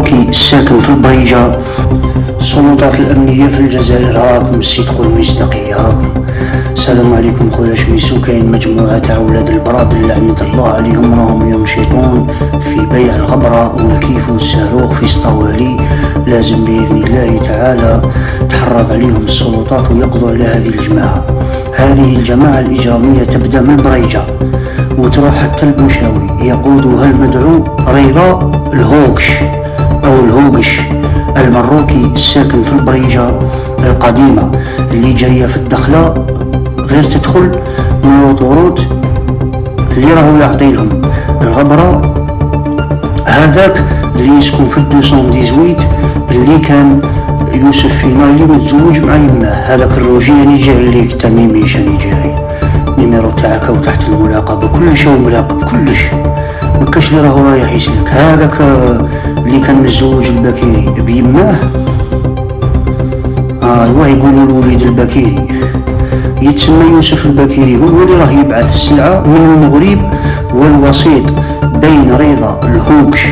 المروكي الساكن في البريجة. السلطات الأمنية في الجزائر هاكم الصدق والمصداقية هاكم. السلام عليكم خويا شميسو. كاين مجموعة تاع ولاد البراد لعنة الله عليهم راهم ينشطون في بيع الغبرة والكيف والصاروخ في سطوالي. لازم بإذن الله تعالى تحرض عليهم السلطات ويقضوا على هذه الجماعة. هذه الجماعة الإجرامية تبدأ من البريجة وتروح حتى البوشاوي، يقودها المدعو رضا الهوكش أو الهوغش المروكي الساكن في البريجة القديمة، اللي جاية في الدخلة غير تدخل من الوطورود اللي راهو يعطي لهم الغبرة. هذاك اللي يسكن في 218 اللي كان يوسف فينالي متزوج مع يماه. هذاك الروجي يعني جاي ليك تميمي شاني جاي نيميرو تاعك وتحت المراقبة كلش، هو مراقب كلش، مكاش اللي راهو رايح يسلك. هذاك اللي كان متزوج البكيري بيماه، ايوا يقولوا الوليد البكيري، يتسمى يوسف البكيري، هو اللي راه يبعث السلعة من المغرب، والوسيط بين رضا الهوكش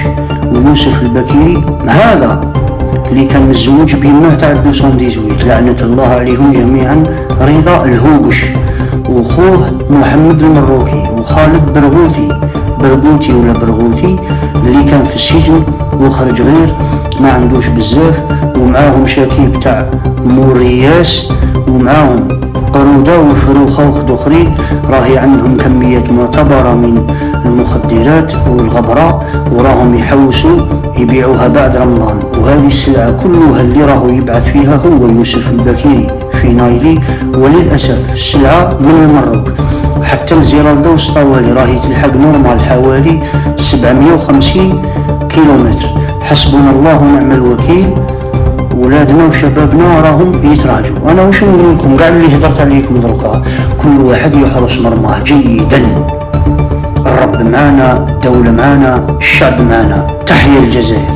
ويوسف البكيري هذا اللي كان متزوج بيماه تاع 218 لعنة الله عليهم جميعا، رضا الهوغش وخوه محمد المروكي وخالد برغوثي ولا برغوثي اللي كان في السجن وخرج غير ما عندوش بزاف، ومعاهم شكيب تاع مورياس، ومعاهم قرودة وفروخة وخدوخرين. راهي عندهم كميات معتبرة من المخدرات والغبرة، وراهم يحوسوا يبيعوها بعد رمضان. وهذه السلعة كلها اللي راهو يبعث فيها هو يوسف البكيري في نايلي، وللأسف السلعة من المروك. حتى الزرالدة وسطوالي راهي تلحق نورمال حوالي 750 كيلومتر. حسبنا الله ونعم الوكيل. ولادنا وشبابنا راهم يتراجعوا. انا وش نقول لكم قاعد اللي هدرت عليكم دركا، كل واحد يحرس مرماه جيدا. الرب معانا، الدولة معانا، الشعب معانا. تحيا الجزائر.